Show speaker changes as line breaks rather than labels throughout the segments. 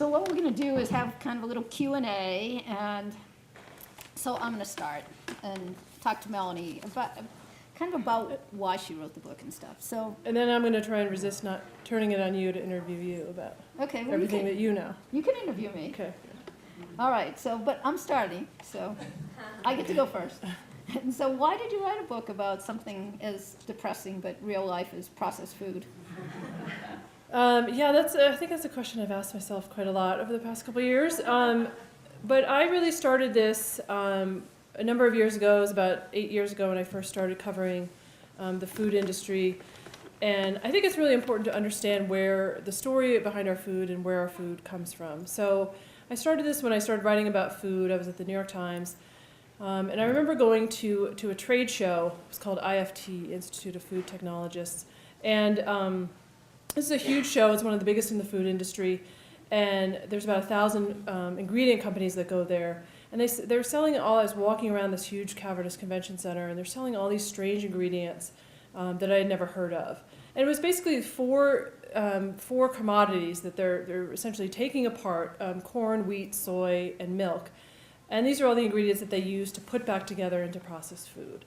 So what we're going to do is have kind of a little Q&A, and so I'm going to start and talk to Melanie about why she wrote the book and stuff. So,
and then I'm going to try and resist not turning it on you to interview you about everything that you know.
You can interview me.
Okay.
All right. So, but I'm starting, so I get to go first. And so, why did you write a book about something as depressing but real life as processed food?
I think that's a question I've asked myself quite a lot over the past couple of years. But I really started this a number of years ago. It was about 8 years ago when I first started covering the food industry. And I think it's really important to understand where the story behind our food and where our food comes from. So I started this when I started writing about food. I was at the New York Times. And I remember going to a trade show. It was called IFT, Institute of Food Technologists. And this is a huge show. It's one of the biggest in the food industry. And there's about 1,000 ingredient companies that go there. And they're selling all, I was walking around this huge cavernous convention center, and they're selling all these strange ingredients that I had never heard of. And it was basically four commodities that they're essentially taking apart, corn, wheat, soy, and milk. And these are all the ingredients that they use to put back together into processed food.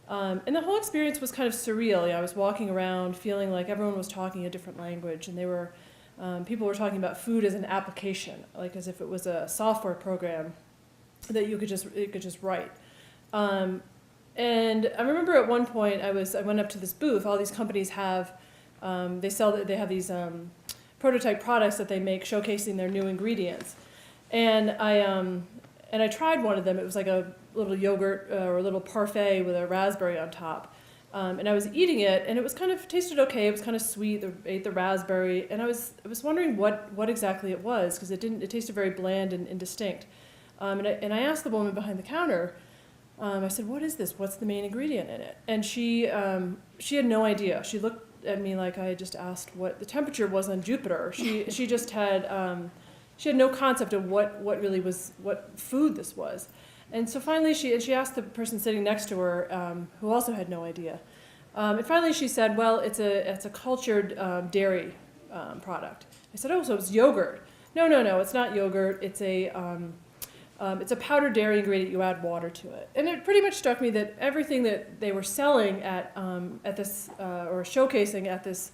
And the whole experience was kind of surreal. I was walking around feeling like everyone was talking a different language, and people were talking about food as an application, like as if it was a software program that you could just write. And I remember at one point I went up to this booth. All these companies have they have these prototype products that they make showcasing their new ingredients. And I tried one of them. It was like a little yogurt or a little parfait with a raspberry on top. And I was eating it, and it was tasted okay. It was kind of sweet. I ate the raspberry, and I was wondering what exactly it was, because it tasted very bland and indistinct. And I asked the woman behind the counter. I said, "What is this? What's the main ingredient in it?" And she had no idea. She looked at me like I had just asked what the temperature was on Jupiter. She just had she had no concept of what food this was. And so finally she asked the person sitting next to her, who also had no idea. And finally she said, "Well, it's a cultured dairy product." I said, "Oh, so it's yogurt?" No, it's not yogurt. It's a powdered dairy ingredient. You add water to it. And it pretty much struck me that everything that they were selling at this or showcasing at this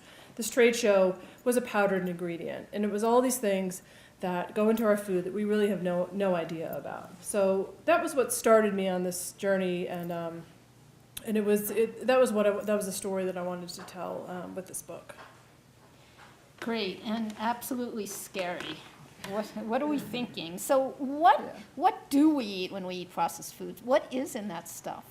trade show was a powdered ingredient, and it was all these things that go into our food that we really have no idea about. So that was what started me on this journey, and that was the story that I wanted to tell with this book.
Great, and absolutely scary. What are we thinking? So what do we eat when we eat processed foods? What is in that stuff?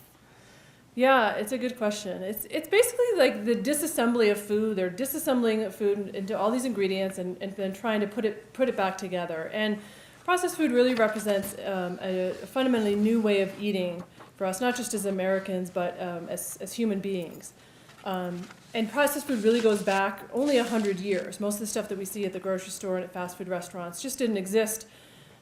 Yeah, it's a good question. It's basically like the disassembly of food. They're disassembling food into all these ingredients and then trying to put it back together. And processed food really represents a fundamentally new way of eating for us, not just as Americans, but as human beings. And processed food really goes back only 100 years. Most of the stuff that we see at the grocery store and at fast food restaurants just didn't exist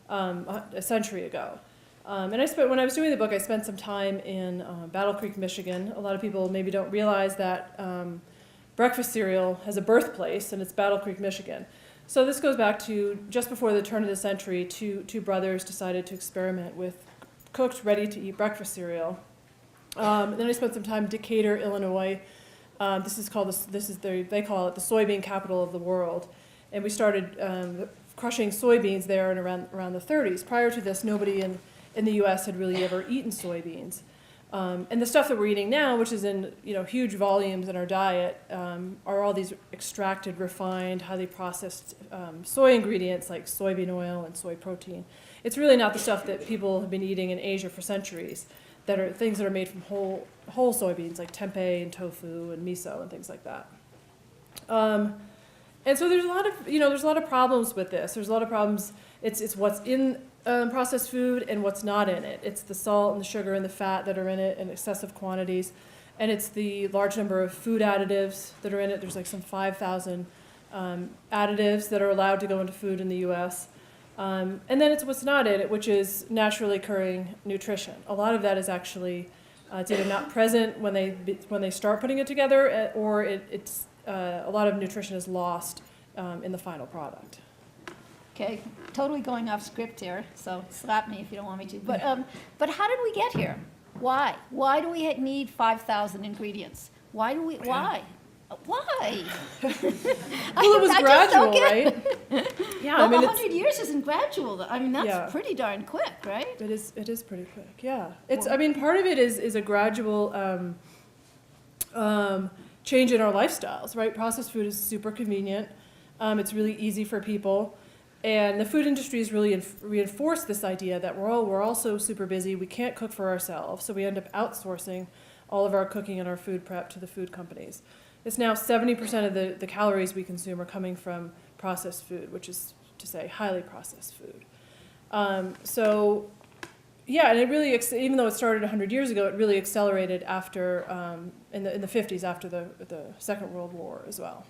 a century ago. And when I was doing the book, I spent some time in Battle Creek, Michigan. A lot of people maybe don't realize that breakfast cereal has a birthplace, and it's Battle Creek, Michigan. So this goes back to just before the turn of the century. Two brothers decided to experiment with cooked, ready-to-eat breakfast cereal. Then I spent some time in Decatur, Illinois. They call it the soybean capital of the world, and we started crushing soybeans there in around the 30s. Prior to this, nobody in the U.S. had really ever eaten soybeans. And the stuff that we're eating now, which is in huge volumes in our diet, are all these extracted, refined, highly processed soy ingredients like soybean oil and soy protein. It's really not the stuff that people have been eating in Asia for centuries, that are things that are made from whole soybeans like tempeh and tofu and miso and things like that. And so there's a lot of problems with this. There's a lot of problems. It's what's in processed food and what's not in it. It's the salt and the sugar and the fat that are in it in excessive quantities, and it's the large number of food additives that are in it. There's like some 5,000 additives that are allowed to go into food in the U.S. And then it's what's not in it, which is naturally occurring nutrition. A lot of that is actually it's either not present when they start putting it together, or a lot of nutrition is lost in the final product.
Okay, totally going off script here, so slap me if you don't want me to. But how did we get here? Why? Why do we need 5,000 ingredients? Why do we, why? Why?
Well, it was gradual, right? Yeah,
Well,
I mean,
100 years isn't gradual. I mean, that's
Yeah.
pretty darn quick, right?
it is pretty quick, yeah. I mean, part of it is a gradual change in our lifestyles, right? Processed food is super convenient. It's really easy for people. And the food industry has really reinforced this idea that we're all so super busy, we can't cook for ourselves, so we end up outsourcing all of our cooking and our food prep to the food companies. It's now 70% of the calories we consume are coming from processed food, which is to say highly processed food. So, yeah, and it really, even though it started 100 years ago, it really accelerated after, in the 50s, after the Second World War as well.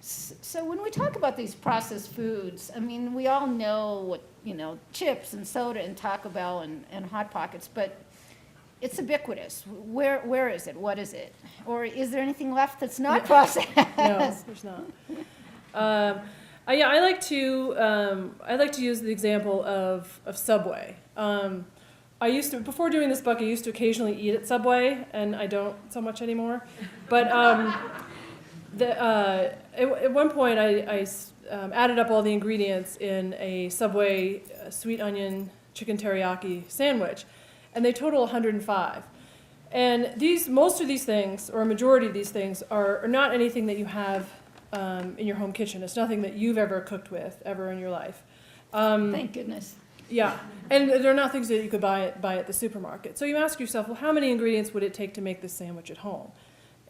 So when we talk about these processed foods, I mean, we all know what, chips and soda and Taco Bell and Hot Pockets, but it's ubiquitous. Where is it? What is it? Or is there anything left that's not processed?
No, there's not. I like to use the example of Subway. Before doing this book, I used to occasionally eat at Subway, and I don't so much anymore. But at one point, I added up all the ingredients in a Subway sweet onion chicken teriyaki sandwich, and they total 105. And most of these things, or a majority of these things, are not anything that you have in your home kitchen. It's nothing that you've ever cooked with, ever in your life.
Thank goodness.
Yeah, and they're not things that you could buy at the supermarket. So you ask yourself, well, how many ingredients would it take to make this sandwich at home?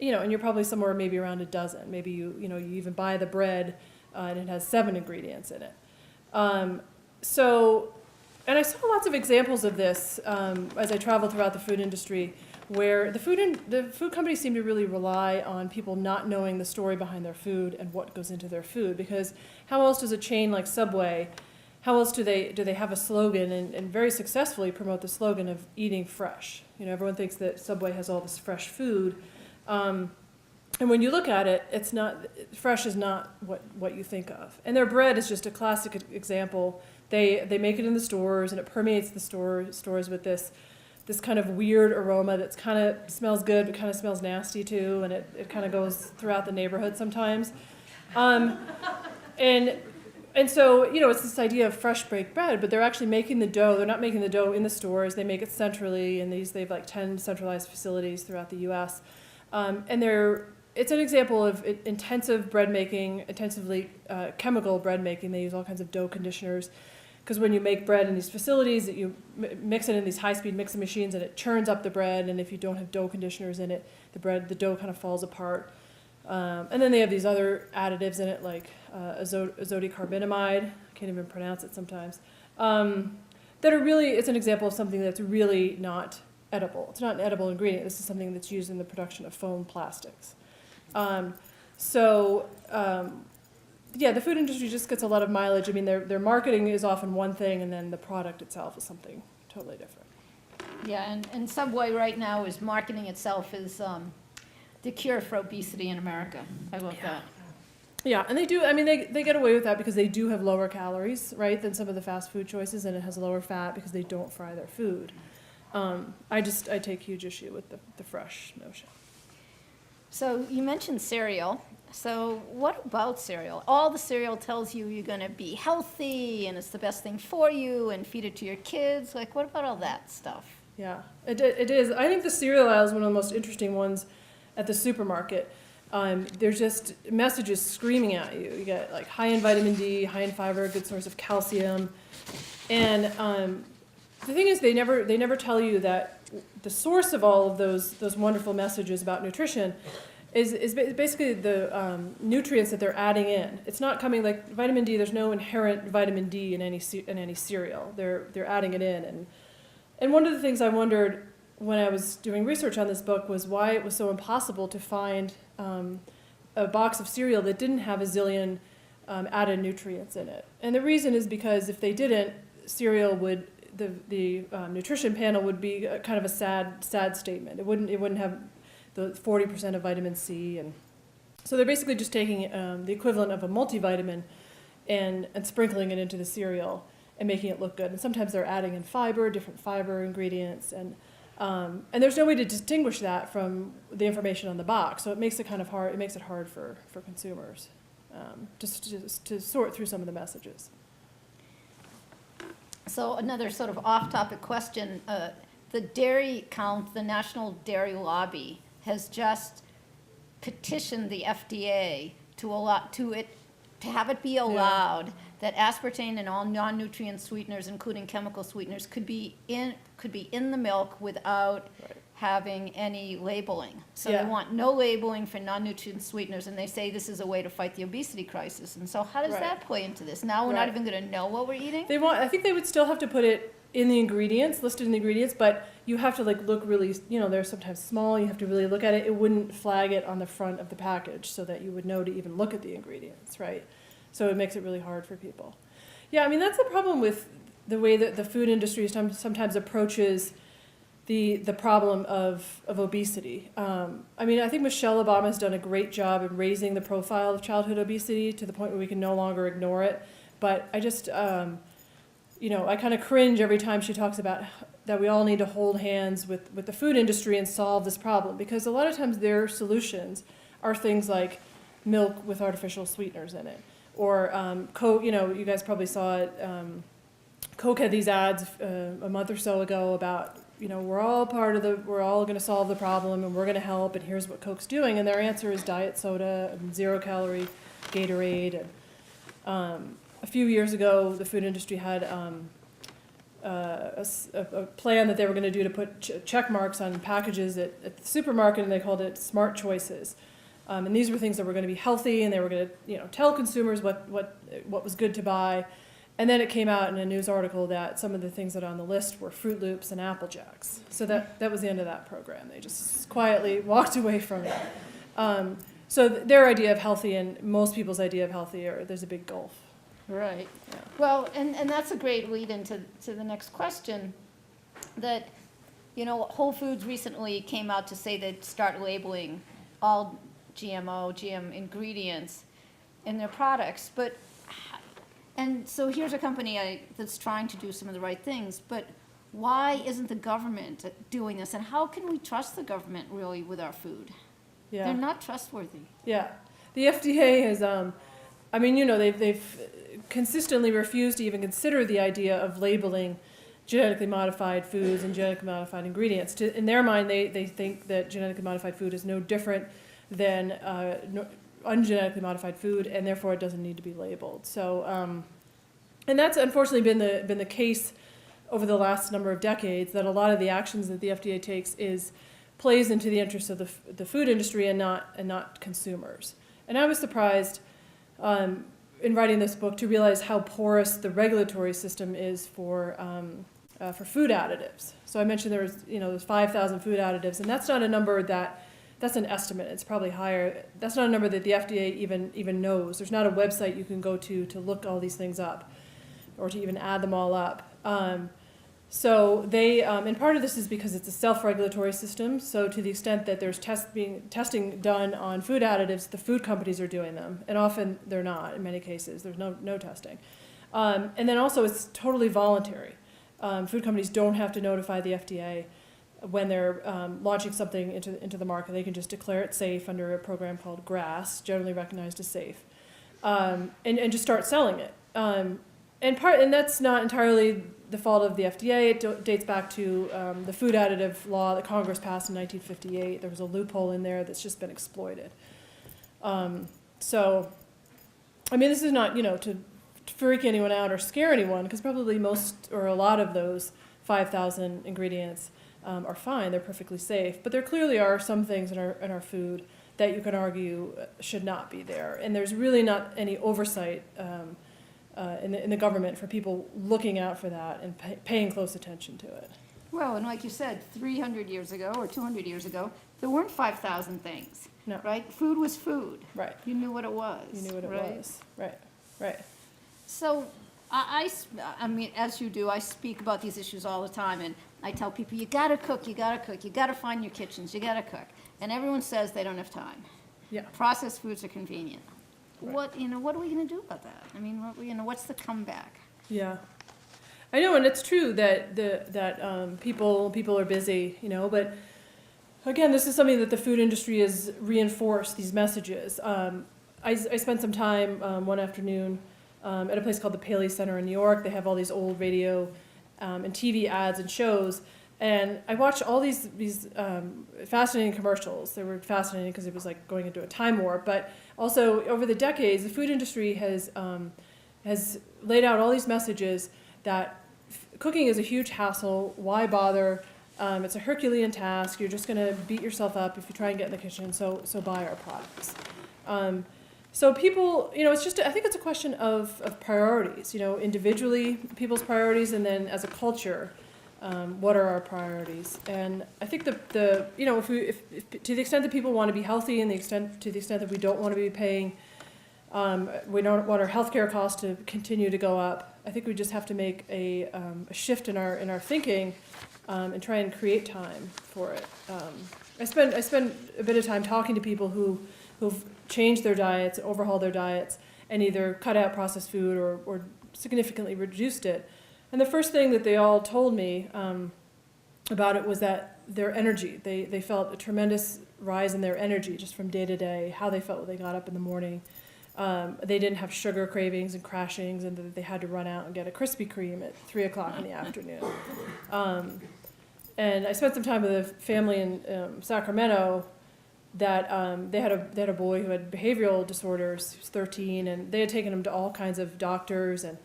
And you're probably somewhere maybe around a dozen. Maybe you even buy the bread and it has 7 ingredients in it. And I saw lots of examples of this as I traveled throughout the food industry, where the food companies seem to really rely on people not knowing the story behind their food and what goes into their food. Because how else does a chain like Subway, how else do they have a slogan and very successfully promote the slogan of eating fresh? Everyone thinks that Subway has all this fresh food. And when you look at it, it's not, fresh is not what you think of. And their bread is just a classic example. They make it in the stores, and it permeates the stores with this kind of weird aroma that's kind of smells good, but kind of smells nasty too, and it kind of goes throughout the neighborhood sometimes. And so, it's this idea of fresh baked bread, but they're actually making the dough. They're not making the dough in the stores. They make it centrally, and they have like 10 centralized facilities throughout the U.S. It's an example of intensive bread making, intensively chemical bread making. They use all kinds of dough conditioners, because when you make bread in these facilities, you mix it in these high-speed mixing machines, and it churns up the bread. And if you don't have dough conditioners in it, the dough kind of falls apart. And then they have these other additives in it, like azotocarbonamide. I can't even pronounce it sometimes. That are really, it's an example of something that's really not edible. It's not an edible ingredient. This is something that's used in the production of foam plastics. The food industry just gets a lot of mileage. I mean, their marketing is often one thing, and then the product itself is something totally different.
Yeah, and Subway right now is marketing itself as the cure for obesity in America. I love that.
Yeah, and they do. I mean, they get away with that because they do have lower calories, right, than some of the fast food choices, and it has lower fat because they don't fry their food. I take huge issue with the fresh notion.
So you mentioned cereal. So what about cereal? All the cereal tells you you're going to be healthy and it's the best thing for you and feed it to your kids. Like, what about all that stuff?
Yeah, it is. I think the cereal aisle is one of the most interesting ones at the supermarket. There's just messages screaming at you. You get like high in vitamin D, high in fiber, good source of calcium. And the thing is, they never tell you that the source of all of those wonderful messages about nutrition is basically the nutrients that they're adding in. It's not coming like vitamin D. There's no inherent vitamin D in any cereal. They're adding it in. And one of the things I wondered when I was doing research on this book was why it was so impossible to find a box of cereal that didn't have a zillion added nutrients in it. And the reason is because if they didn't, cereal would the nutrition panel would be kind of a sad statement. It wouldn't have the 40% of vitamin C, and so they're basically just taking the equivalent of a multivitamin and sprinkling it into the cereal and making it look good. And sometimes they're adding in fiber, different fiber ingredients, and there's no way to distinguish that from the information on the box. So it makes it kind of hard. It makes it hard for consumers just to sort through some of the messages.
So another sort of off-topic question, the dairy count, the National Dairy Lobby has just petitioned the FDA to have it be allowed that aspartame and all non-nutrient sweeteners, including chemical sweeteners, could be in the milk without having any labeling. So they want no labeling for non-nutrient sweeteners, and they say this is a way to fight the obesity crisis. And so how does that play into this? Now we're not even going to know what we're eating?
I think they would still have to put it in the ingredients, listed in the ingredients, but you have to like look really, they're sometimes small, you have to really look at it. It wouldn't flag it on the front of the package so that you would know to even look at the ingredients, right? So it makes it really hard for people. Yeah, I mean, that's the problem with the way that the food industry sometimes approaches the problem of obesity. I mean, I think Michelle Obama has done a great job in raising the profile of childhood obesity to the point where we can no longer ignore it. But I just, I kind of cringe every time she talks about that we all need to hold hands with the food industry and solve this problem, because a lot of times their solutions are things like milk with artificial sweeteners in it. Or Coke, you guys probably saw it. Coke had these ads a month or so ago about, we're all going to solve the problem and we're going to help, and here's what Coke's doing. And their answer is diet soda and 0-calorie Gatorade. And a few years ago, the food industry had a plan that they were going to do to put check marks on packages at the supermarket, and they called it Smart Choices. And these were things that were going to be healthy, and they were going to, tell consumers what was good to buy. And then it came out in a news article that some of the things that are on the list were Fruit Loops and Apple Jacks. So that was the end of that program. They just quietly walked away from it. So their idea of healthy and most people's idea of healthy, there's a big gulf.
Right.
Yeah.
Well, and that's a great lead into the next question, that, Whole Foods recently came out to say they'd start labeling all GM ingredients in their products. And so here's a company that's trying to do some of the right things, but why isn't the government doing this? And how can we trust the government really with our food?
Yeah.
They're not trustworthy.
Yeah. The FDA has, they've consistently refused to even consider the idea of labeling genetically modified foods and genetically modified ingredients. In their mind, they think that genetically modified food is no different than ungenetically modified food, and therefore it doesn't need to be labeled. So, and that's unfortunately been the case over the last number of decades, that a lot of the actions that the FDA takes plays into the interests of the food industry and not consumers. And I was surprised in writing this book to realize how porous the regulatory system is for food additives. So I mentioned there's 5,000 food additives, and that's not a number that's an estimate. It's probably higher. That's not a number that the FDA even knows. There's not a website you can go to look all these things up, or to even add them all up. So they, and part of this is because it's a self-regulatory system. So to the extent that there's testing done on food additives, the food companies are doing them, and often they're not. In many cases, there's no testing. And then also it's totally voluntary. Food companies don't have to notify the FDA when they're launching something into the market. They can just declare it safe under a program called GRAS, generally recognized as safe, and just start selling it. And that's not entirely the fault of the FDA. It dates back to the food additive law that Congress passed in 1958. There was a loophole in there that's just been exploited. So, I mean, this is not, to freak anyone out or scare anyone, because probably most or a lot of those 5,000 ingredients are fine. They're perfectly safe. But there clearly are some things in our food that you can argue should not be there. And there's really not any oversight in the government for people looking out for that and paying close attention to it.
Well, and like you said, 300 years ago or 200 years ago, there weren't 5,000 things.
No.
Right? Food was food.
Right.
You knew what it was.
You knew what it was. Right.
So, I mean, as you do, I speak about these issues all the time, and I tell people, you gotta cook, you gotta find your kitchens, you gotta cook. And everyone says they don't have time.
Yeah.
Processed foods are convenient. what are we gonna do about that? I mean, what's the comeback?
Yeah. I know, and it's true that people are busy, but again, this is something that the food industry has reinforced, these messages. I spent some time one afternoon at a place called the Paley Center in New York. They have all these old radio and TV ads and shows, and I watched all these fascinating commercials. They were fascinating because it was like going into a time warp, but also over the decades, the food industry has laid out all these messages that cooking is a huge hassle. Why bother? It's a Herculean task. You're just going to beat yourself up if you try and get in the kitchen. So buy our products. So people, it's just, I think it's a question of priorities. Individually, people's priorities, and then as a culture, what are our priorities? And I think if to the extent that people want to be healthy, and to the extent that we don't want to be paying, we don't want our healthcare costs to continue to go up. I think we just have to make a shift in our thinking, and try and create time for it. I spend a bit of time talking to people who've changed their diets, overhauled their diets, and either cut out processed food or significantly reduced it. And the first thing that they all told me about it was that their energy, they felt a tremendous rise in their energy just from day to day, how they felt when they got up in the morning. They didn't have sugar cravings and crashings, and that they had to run out and get a Krispy Kreme at 3 o'clock in the afternoon. And I spent some time with a family in Sacramento that they had a boy who had behavioral disorders. He was 13, and they had taken him to all kinds of doctors, and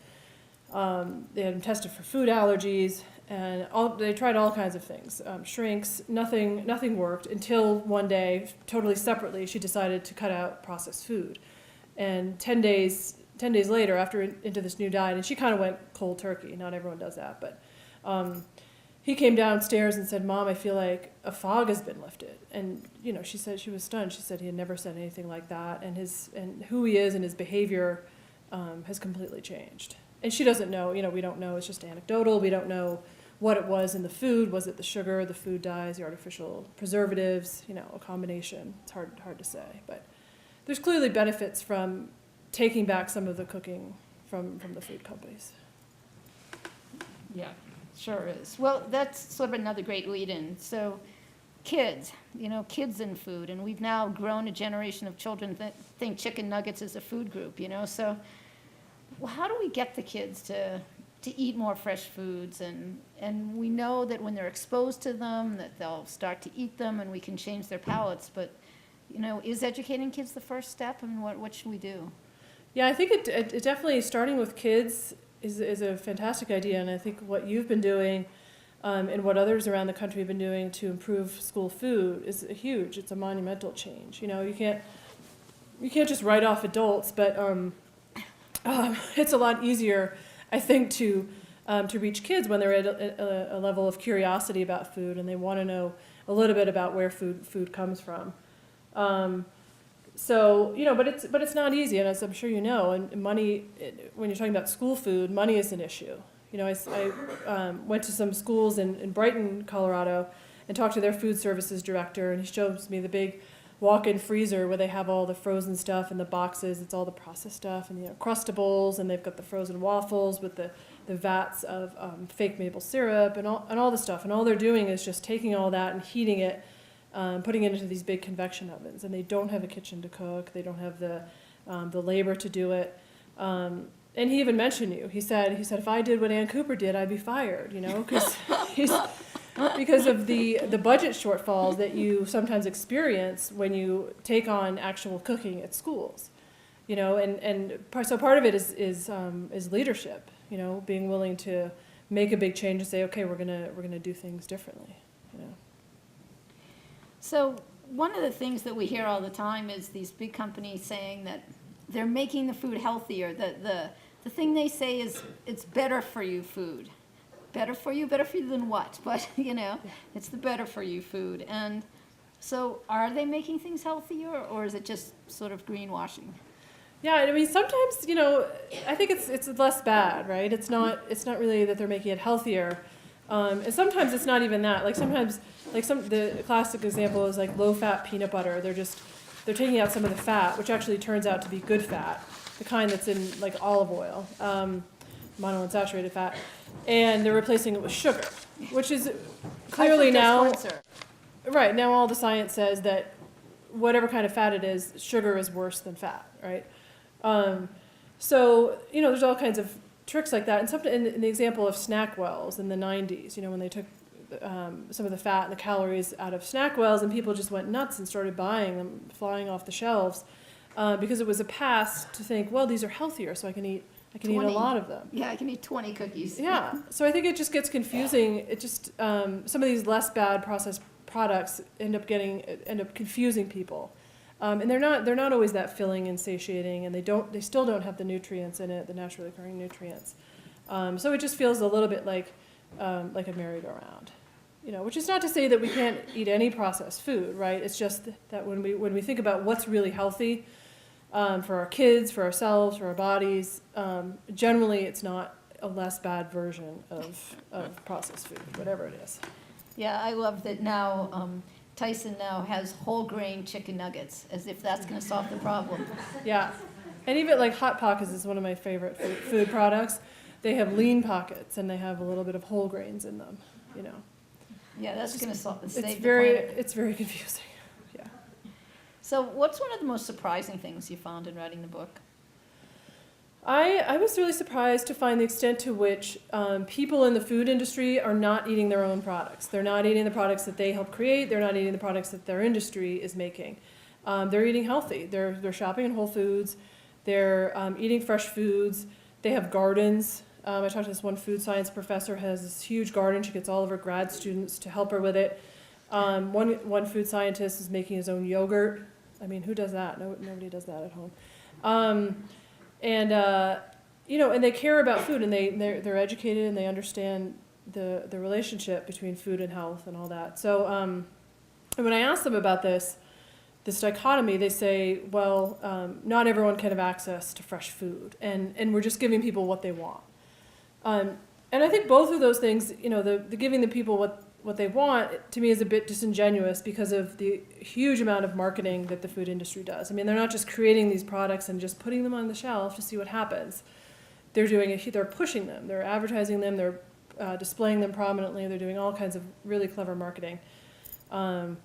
they had him tested for food allergies, and they tried all kinds of things, shrinks. Nothing worked until one day, totally separately, she decided to cut out processed food. And 10 days later, after into this new diet, and she kind of went cold turkey. Not everyone does that, but he came downstairs and said, "Mom, I feel like a fog has been lifted." And she said she was stunned. She said he had never said anything like that, and who he is and his behavior has completely changed. And she doesn't know. We don't know. It's just anecdotal. We don't know what it was in the food. Was it the sugar, the food dyes, the artificial preservatives? A combination. It's hard to say, but there's clearly benefits from taking back some of the cooking from the food companies.
Yeah, sure is. Well, that's sort of another great lead-in. So kids, kids in food, and we've now grown a generation of children that think chicken nuggets is a food group, so how do we get the kids to eat more fresh foods? And we know that when they're exposed to them, that they'll start to eat them, and we can change their palates, but is educating kids the first step? I mean, what should we do?
Yeah, I think it definitely, starting with kids is a fantastic idea, and I think what you've been doing and what others around the country have been doing to improve school food is huge. It's a monumental change. You can't just write off adults, but it's a lot easier, I think, to reach kids when they're at a level of curiosity about food and they want to know a little bit about where food comes from. But it's not easy, and as I'm sure you know, and money, when you're talking about school food, money is an issue. I went to some schools in Brighton, Colorado, and talked to their food services director, and he shows me the big walk-in freezer where they have all the frozen stuff in the boxes. It's all the processed stuff, and Crustables, and they've got the frozen waffles with the vats of fake maple syrup and all the stuff. And all they're doing is just taking all that and heating it, putting it into these big convection ovens, and they don't have a kitchen to cook. They don't have the labor to do it. And he even mentioned you. He said if I did what Ann Cooper did, I'd be fired. Because of the budget shortfalls that you sometimes experience when you take on actual cooking at schools. So part of it is leadership. Being willing to make a big change and say, okay, we're gonna do things differently.
So one of the things that we hear all the time is these big companies saying that they're making the food healthier. The thing they say is it's better for you food. Better for you than what? But, it's the better for you food. And so are they making things healthier, or is it just sort of greenwashing?
Yeah, I mean, sometimes, I think it's less bad, right? It's not really that they're making it healthier. And sometimes it's not even that. Like sometimes, the classic example is like low-fat peanut butter. they're taking out some of the fat, which actually turns out to be good fat, the kind that's in like olive oil, monounsaturated fat, and they're replacing it with sugar, which is clearly now, right, now all the science says that whatever kind of fat it is, sugar is worse than fat, right? So, there's all kinds of tricks like that. And something in the example of SnackWells in the 90s, when they took some of the fat and the calories out of SnackWells, and people just went nuts and started buying them, flying off the shelves, because it was a pass to think, well, these are healthier, so I can eat a lot of them.
Yeah, I can eat 20 cookies.
Yeah, so I think it just gets confusing. It just some of these less bad processed products end up confusing people. And they're not always that filling and satiating, and they still don't have the nutrients in it, the naturally occurring nutrients. So it just feels a little bit like a merry-go-round, which is not to say that we can't eat any processed food, right? It's just that when we think about what's really healthy for our kids, for ourselves, for our bodies, generally it's not a less bad version of processed food, whatever it is.
Yeah, I love that now. Tyson now has whole grain chicken nuggets, as if that's going to solve the problem.
Yeah, and even like Hot Pockets is one of my favorite food products. They have lean pockets, and they have a little bit of whole grains in them.
Yeah, that's going to save the planet.
It's very confusing. Yeah.
So, what's one of the most surprising things you found in writing the book?
I was really surprised to find the extent to which people in the food industry are not eating their own products. They're not eating the products that they help create. They're not eating the products that their industry is making. They're eating healthy. They're shopping in Whole Foods. They're eating fresh foods. They have gardens. I talked to this one food science professor who has this huge garden. She gets all of her grad students to help her with it. One food scientist is making his own yogurt. I mean, who does that? Nobody does that at home. And they care about food, and they're educated, and they understand the relationship between food and health and all that. So and when I ask them about this dichotomy, they say, well, not everyone can have access to fresh food, and we're just giving people what they want. And I think both of those things, the giving the people what they want, to me, is a bit disingenuous because of the huge amount of marketing that the food industry does. I mean, they're not just creating these products and just putting them on the shelf to see what happens. They're pushing them, they're advertising them, they're displaying them prominently, they're doing all kinds of really clever marketing. And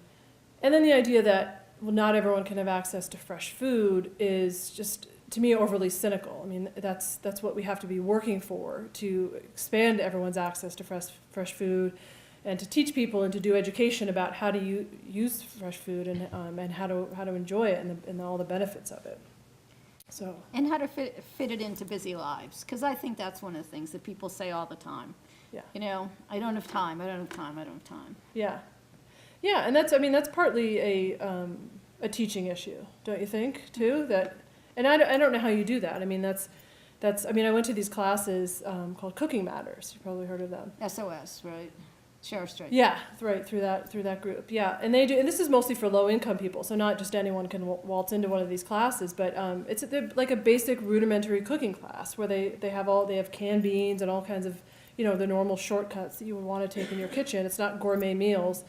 then the idea that, well, not everyone can have access to fresh food is just, to me, overly cynical. I mean, that's what we have to be working for, to expand everyone's access to fresh food, and to teach people and to do education about how to use fresh food and how to enjoy it and all the benefits of it. So. And
how to fit it into busy lives, because I think that's one of the things that people say all the time.
Yeah.
I don't have time. I don't have time. I don't have time.
Yeah. Yeah, and that's partly a teaching issue, don't you think, too? And I don't know how you do that. I mean, I went to these classes called Cooking Matters. You've probably heard of them. SOS,
right? Share straight.
Yeah, right, through that group. Yeah, and they do, and this is mostly for low-income people, so not just anyone can waltz into one of these classes, but it's like a basic rudimentary cooking class where they have canned beans and all kinds of, the normal shortcuts that you would want to take in your kitchen. It's not gourmet meals,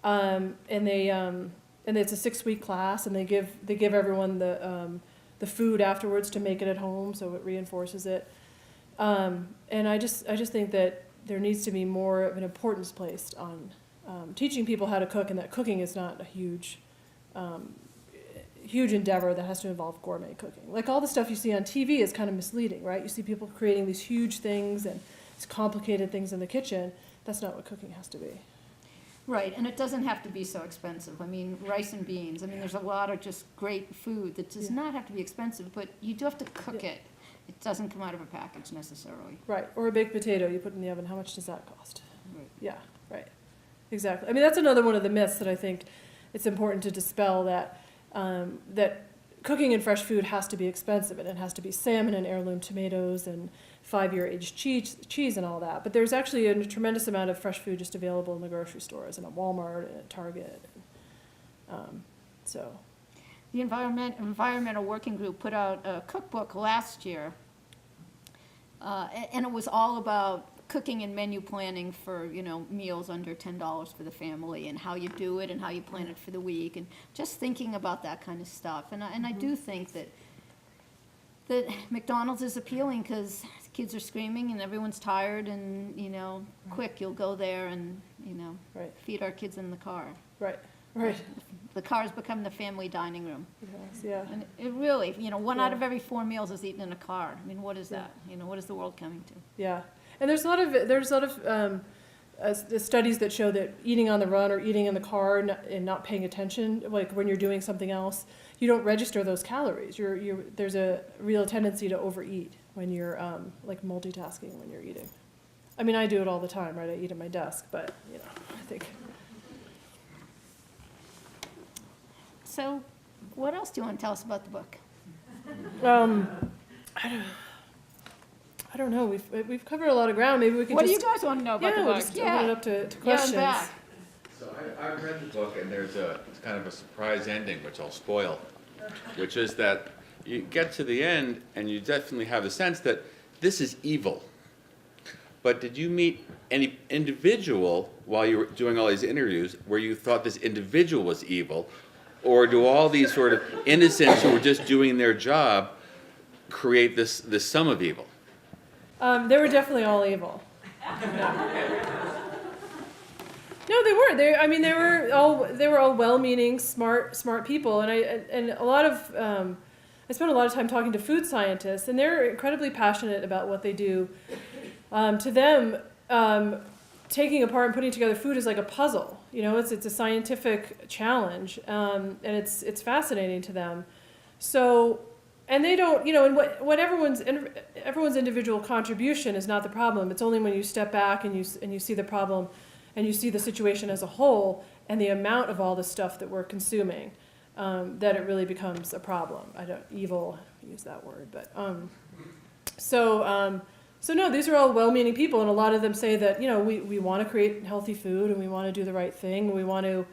and it's a 6-week class, and they give everyone the food afterwards to make it at home, so it reinforces it. And I just think that there needs to be more of an importance placed on teaching people how to cook, and that cooking is not a huge endeavor that has to involve gourmet cooking. Like all the stuff you see on TV is kind of misleading, right? You see people creating these huge things and these complicated things in the kitchen. That's not what cooking has to be.
Right, and it doesn't have to be so expensive. I mean, rice and beans. I mean, there's a lot of just great food that does not have to be expensive, but you do have to cook it. It doesn't come out of a package necessarily.
Right, or a baked potato you put in the oven. How much does that cost?
Right.
Yeah, right. Exactly. I mean, that's another one of the myths that I think it's important to dispel, that cooking in fresh food has to be expensive, and it has to be salmon and heirloom tomatoes and 5-year aged cheese and all that. But there's actually a tremendous amount of fresh food just available in the grocery stores and at Walmart and at Target. So.
The Environmental Working Group put out a cookbook last year, and it was all about cooking and menu planning for, meals under $10 for the family, and how you do it and how you plan it for the week, and just thinking about that kind of stuff. And I do think that McDonald's is appealing because kids are screaming and everyone's tired, and, quick, you'll go there and,
Right.
feed our kids in the car.
Right. Right.
The car's become the family dining room.
Yes, yeah.
And it really, one out
Yeah.
of every 4 meals is eaten in a car. I mean, what is that? What is the world coming to?
Yeah, and there's a lot of the studies that show that eating on the run or eating in the car and not paying attention, like when you're doing something else, you don't register those calories. There's a real tendency to overeat when you're like multitasking when you're eating. I mean, I do it all the time, right? I eat at my desk, but I think.
So, what else do you want to tell us about the book?
I don't know. We've covered a lot of ground. Maybe we could
What do
just.
you guys want to know about the
We'll
book?
just open it up to questions.
Yeah, I'm back.
So I've read the book, and it's kind of a surprise ending, which I'll spoil, which is that you get to the end, and you definitely have the sense that this is evil. But did you meet any individual while you were doing all these interviews where you thought this individual was evil? Or do all these sort of innocents who were just doing their job create this sum of evil?
They were definitely all evil. No, they were. They were all well-meaning, smart people. And I spent a lot of time talking to food scientists, and they're incredibly passionate about what they do. To them, taking apart and putting together food is like a puzzle. It's a scientific challenge, and it's fascinating to them. So, and they don't, and what everyone's individual contribution is not the problem. It's only when you step back and you see the problem, and you see the situation as a whole, and the amount of all the stuff that we're consuming, that it really becomes a problem. Evil, use that word, but So no, these are all well-meaning people, and a lot of them say that, we want to create healthy food, and we want to do the right thing, and we want to,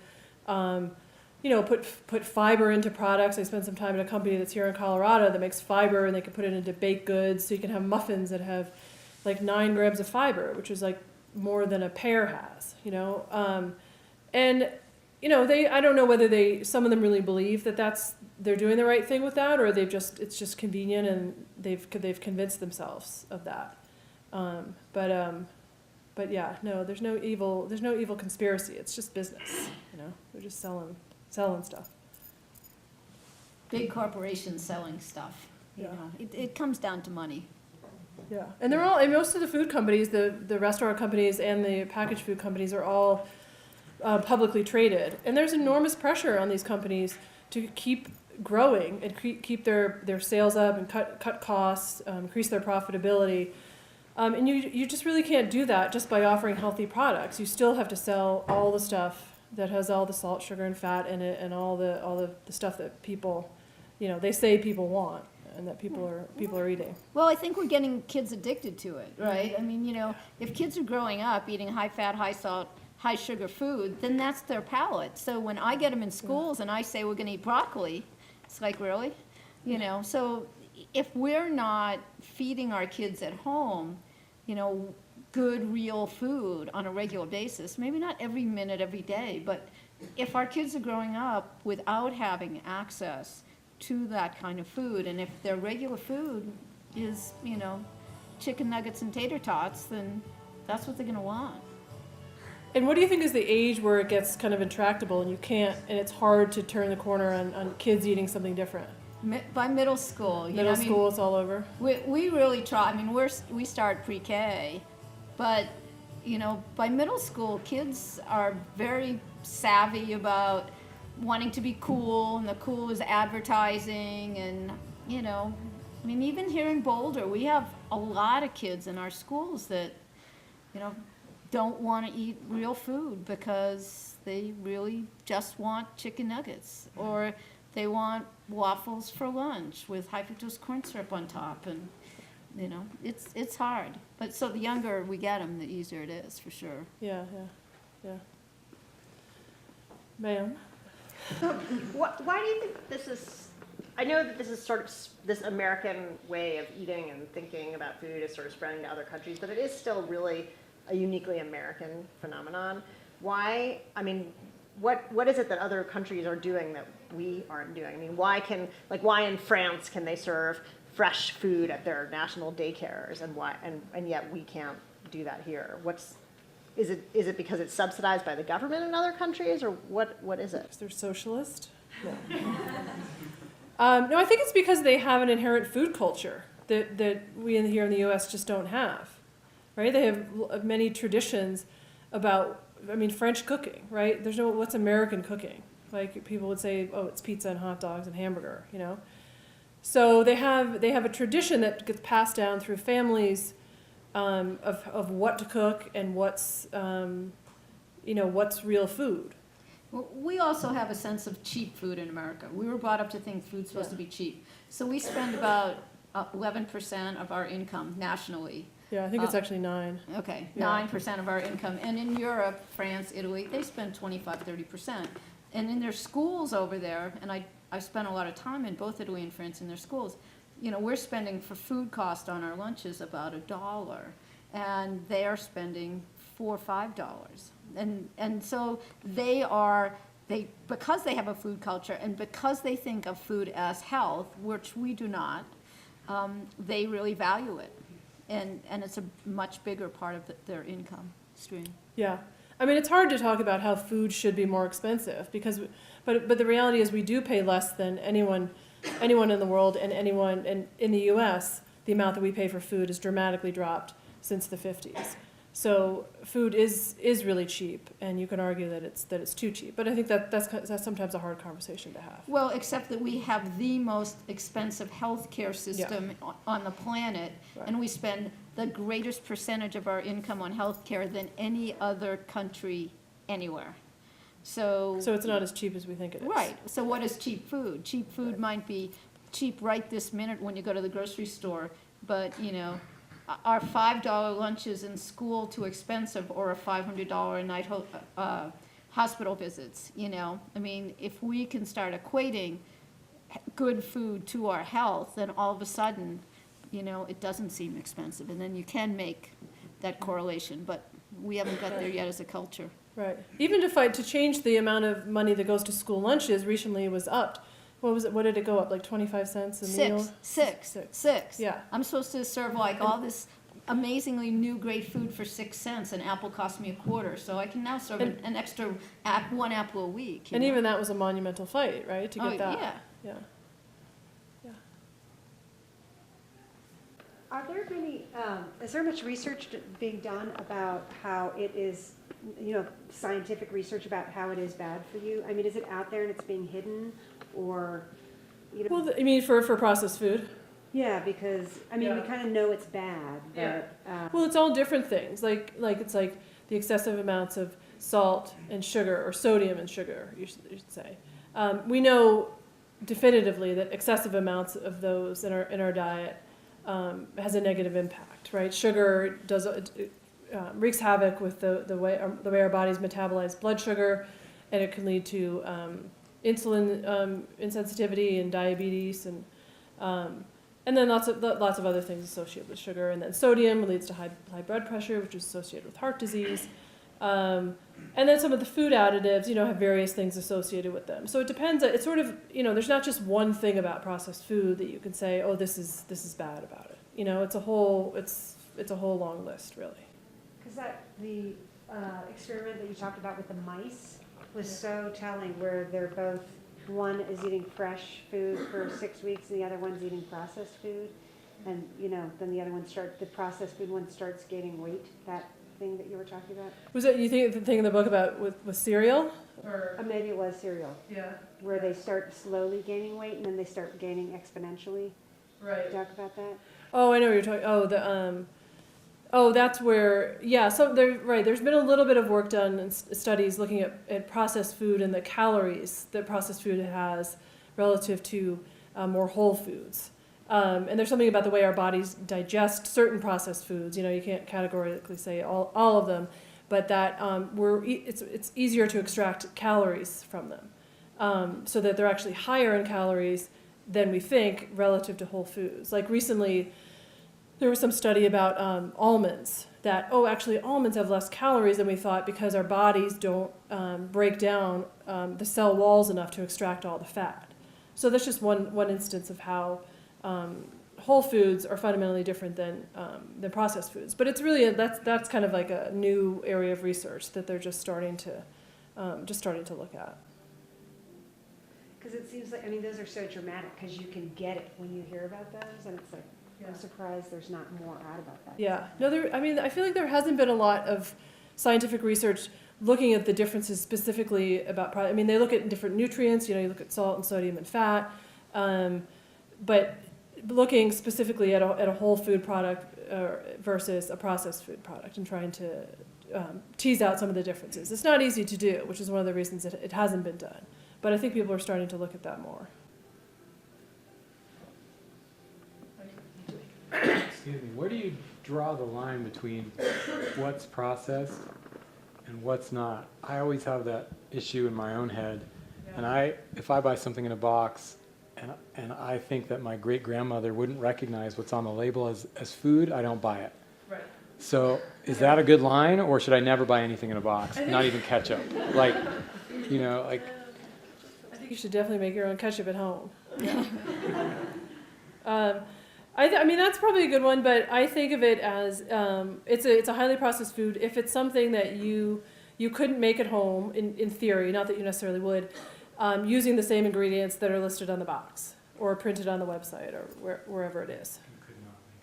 put fiber into products. I spent some time at a company that's here in Colorado that makes fiber, and they can put it into baked goods, so you can have muffins that have like 9 grams of fiber, which is like more than a pear has, and I don't know whether some of them really believe that they're doing the right thing with that, or it's just convenient, and they've convinced themselves of that. But yeah, no, there's no evil conspiracy. It's just business, They're just selling stuff.
Big corporations selling stuff.
Yeah.
It comes down to money.
Yeah, and most of the food companies, the restaurant companies and the packaged food companies are all publicly traded, and there's enormous pressure on these companies to keep growing and keep their sales up and cut costs, increase their profitability. And you just really can't do that just by offering healthy products. You still have to sell all the stuff that has all the salt, sugar, and fat in it, and all the stuff that people, they say people want, and that people are eating.
Well, I think we're getting kids addicted to it, right? I mean, if kids are growing up eating high-fat, high-salt, high-sugar food, then that's their palate. So when I get them in schools and I say we're going to eat broccoli, it's like, really? So if we're not feeding our kids at home, good, real food on a regular basis, maybe not every minute, every day, but if our kids are growing up without having access to that kind of food, and if their regular food is, chicken nuggets and tater tots, then that's what they're going to want.
And what do you think is the age where it gets kind of intractable and it's hard to turn the corner on kids eating something different?
By middle school.
Middle school, it's all over?
We really try. I mean, we start pre-K, but, by middle school, kids are very savvy about wanting to be cool, and the cool is advertising, and, even here in Boulder, we have a lot of kids in our schools that, don't want to eat real food because they really just want chicken nuggets, or they want waffles for lunch with high fructose corn syrup on top, and it's hard. But so the younger we get them, the easier it is, for sure.
Yeah. Ma'am?
So why do you think this is I know that this is sort of this American way of eating and thinking about food is sort of spreading to other countries, but it is still really a uniquely American phenomenon. Why, I mean, what is it that other countries are doing that we aren't doing? I mean, why in France can they serve fresh food at their national daycares and yet we can't do that here? Is it because it's subsidized by the government in other countries, or what is it?
Because they're socialist? No. No, I think it's because they have an inherent food culture that we here in the U.S. just don't have, right? They have many traditions about, I mean, French cooking, right? What's American cooking? Like people would say, oh, it's pizza and hot dogs and hamburger, you know? So they have a tradition that gets passed down through families of what to cook and what's real food.
Well, we also have a sense of cheap food in America. We were brought up to think food's supposed to be cheap. So we spend about 11% of our income nationally.
Yeah, I think it's actually 9.
Okay,
Yeah.
9% of our income. And in Europe, France, Italy, they spend 25, 30%. And in their schools over there, and I spent a lot of time in both Italy and France in their schools, you know, we're spending for food cost on our lunches about $1. And they are spending $4 or $5. And so because they have a food culture and because they think of food as health, which we do not, they really value it. And it's a much bigger part of their income stream.
Yeah. I mean, it's hard to talk about how food should be more expensive but the reality is we do pay less than anyone in the world and anyone in the U.S. The amount that we pay for food has dramatically dropped since the 50s. So food is really cheap, and you can argue that it's too cheap. But I think that's sometimes a hard conversation to have.
Well, except that we have the most expensive healthcare system on the planet,
Right.
and we spend the greatest percentage of our income on healthcare than any other country anywhere. So
it's not as cheap as we think it is.
right. So what is cheap food? Cheap food might be cheap right this minute when you go to the grocery store, but you know, are $5 lunches in school too expensive, or a $500 a night hospital visits? You know, I mean, if we can start equating good food to our health, then all of a sudden, you know, it doesn't seem expensive, and then you can make that correlation. But we haven't got there yet as a culture.
Right. Even to change the amount of money that goes to school lunches recently was upped. What was it? What did it go up? Like 25 cents a meal?
Six.
Yeah.
I'm supposed to serve like all this amazingly new great food for 6 cents, and apple cost me $0.25. So I can now serve an extra one apple a week.
And even that was a monumental fight, right? To get that.
Yeah.
Yeah. Yeah.
Are there many, is there much research being done about how it is, you know, scientific research about how it is bad for you? I mean, is it out there and it's being hidden, or, you know?
Well, I mean, for processed food.
Yeah, because, I mean, we
Yeah.
kind of know it's bad,
Yeah.
but,
Well, it's all different things. Like it's like the excessive amounts of salt and sugar, or sodium and sugar, you should say. We know definitively that excessive amounts of those in our diet has a negative impact, right? Sugar wreaks havoc with the way our bodies metabolize blood sugar, and it can lead to insulin insensitivity and diabetes, and then lots of other things associated with sugar. And then sodium leads to high blood pressure, which is associated with heart disease. And then some of the food additives, you know, have various things associated with them. So it depends. It's sort of, you know, there's not just one thing about processed food that you can say, oh, this is bad about it. You know, it's a whole long list, really.
because the experiment that you talked about with the mice was so telling, where they're both, one is eating fresh food for 6 weeks and the other one's eating processed food. And, you know, then the other one the processed food one starts gaining weight, that thing that you were talking about.
Was it, you think, the thing in the book about with cereal? Or
Maybe it was cereal,
yeah,
where they start slowly gaining weight and then they start gaining exponentially.
right.
Talk about that.
Oh, I know what you're talking. Oh, that's where. Yeah. So there's been a little bit of work done in studies looking at processed food and the calories that processed food has relative to more whole foods. And there's something about the way our bodies digest certain processed foods. You know, you can't categorically say all of them, but that it's easier to extract calories from them, so that they're actually higher in calories than we think relative to whole foods. Like recently, there was some study about almonds, that, oh, actually almonds have less calories than we thought because our bodies don't break down the cell walls enough to extract all the fat. So that's just one instance of how whole foods are fundamentally different than processed foods. But it's really, that's kind of like a new area of research that they're just starting to look at.
Because it seems like, I mean, those are so dramatic, because you can get it when you hear about those, and it's like, I'm surprised there's not more out about that.
Yeah, no, I feel like there hasn't been a lot of scientific research looking at the differences specifically about, they look at different nutrients, you look at salt and sodium and fat, but looking specifically at a whole food product versus a processed food product and trying to tease out some of the differences. It's not easy to do, which is one of the reasons that it hasn't been done. But I think people are starting to look at that more.
Excuse me, where do you draw the line between what's processed and what's not? I always have that issue in my own head. And if I buy something in a box and I think that my great-grandmother wouldn't recognize what's on the label as food, I don't buy it.
Right.
So is that a good line, or should I never buy anything in a box, not even ketchup? Like,
I think you should definitely make your own ketchup at home. Yeah. That's probably a good one, but I think of it as it's a highly processed food. If it's something that you couldn't make at home, in theory, not that you necessarily would, using the same ingredients that are listed on the box or printed on the website or wherever it is.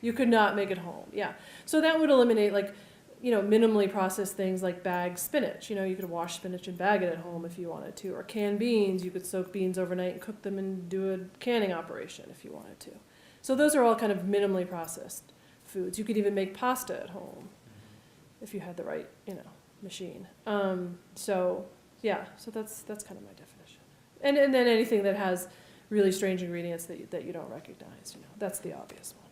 You could not make it home, yeah. So that would eliminate, minimally processed things like bagged spinach. You could wash spinach and bag it at home if you wanted to. Or canned beans, you could soak beans overnight and cook them and do a canning operation if you wanted to. So those are all kind of minimally processed foods. You could even make pasta at home if you had the right, machine. So that's kind of my definition. And then anything that has really strange ingredients that you don't recognize, that's the obvious one.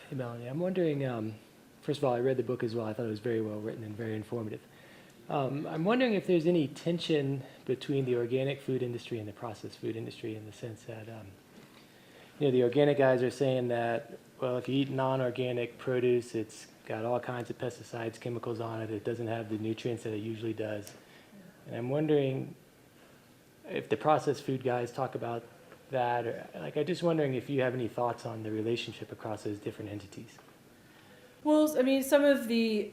Hey, Melanie, I'm wondering, first of all, I read the book as well. I thought it was very well written and very informative. I'm wondering if there's any tension between the organic food industry and the processed food industry, in the sense that, the organic guys are saying that, well, if you eat non-organic produce, it's got all kinds of pesticides, chemicals on it. It doesn't have the nutrients that it usually does. And I'm wondering if the processed food guys talk about that, or I'm just wondering if you have any thoughts on the relationship across those different entities.
Well, some of the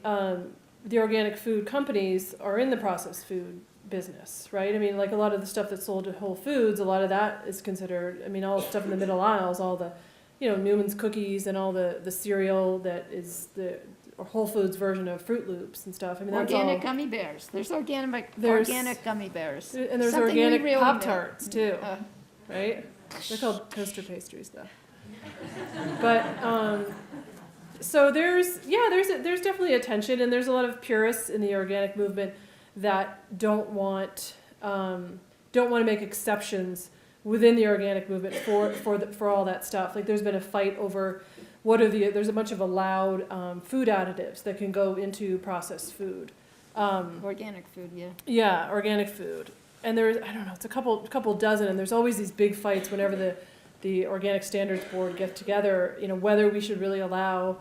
organic food companies are in the processed food business, right? A lot of the stuff that's sold at Whole Foods, a lot of that is considered, all the stuff in the middle aisles, all the, Newman's cookies and all the cereal that is the Whole Foods version of Fruit Loops and stuff. That's
Organic
all,
gummy bears. There's organic gummy bears.
and there's
Something
organic
we really
Pop-Tarts too,
know.
right? They're called toaster pastries though. But, so there's definitely a tension, and there's a lot of purists in the organic movement that don't want to make exceptions within the organic movement for all that stuff. There's been a fight over there's a bunch of allowed food additives that can go into processed food.
Organic food, yeah.
Yeah, organic food. And there's, it's a couple dozen, and there's always these big fights whenever the Organic Standards Board get together, whether we should really allow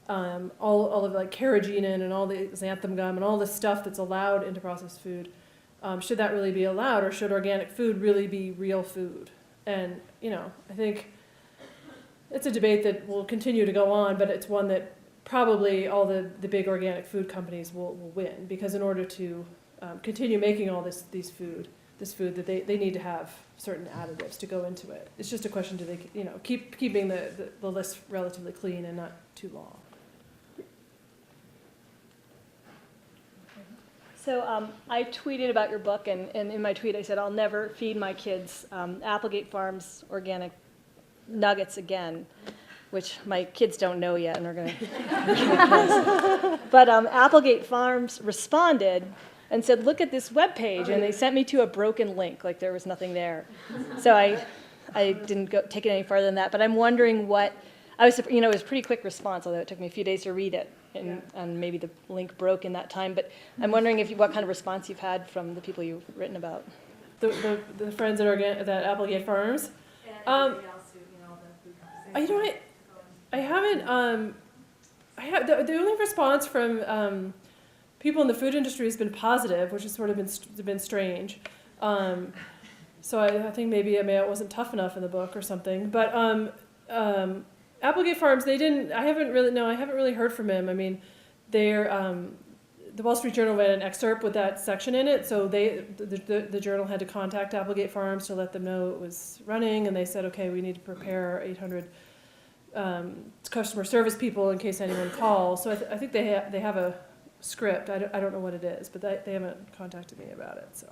all of carrageenan and all the xanthan gum and all the stuff that's allowed into processed food. Should that really be allowed, or should organic food really be real food? And, I think it's a debate that will continue to go on, but it's one that probably all the big organic food companies will win, because in order to continue making all this food that they need to have certain additives to go into it. It's just a question, do they keeping the list relatively clean and not too long.
So I tweeted about your book, and in my tweet I said, I'll never feed my kids Applegate Farms organic nuggets again, which my kids don't know yet and are going to. But Applegate Farms responded and said, look at this webpage, and they sent me to a broken link, like there was nothing there. So I didn't take it any farther than that, but I'm wondering what, it was a pretty quick response, although it took me a few days to read it. And maybe the link broke in that time, but I'm wondering what kind of response you've had from the people you've written about.
the friends that Applegate Farms. You know what? I haven't. The only response from people in the food industry has been positive, which has sort of been strange. So I think maybe it wasn't tough enough in the book or something. But Applegate Farms, they didn't. I haven't really heard from him. I mean, the Wall Street Journal read an excerpt with that section in it, so the journal had to contact Applegate Farms to let them know it was running, and they said, okay, we need to prepare 800 customer service people in case anyone calls. So I think they have a script. I don't know what it is, but they haven't contacted me about it. So.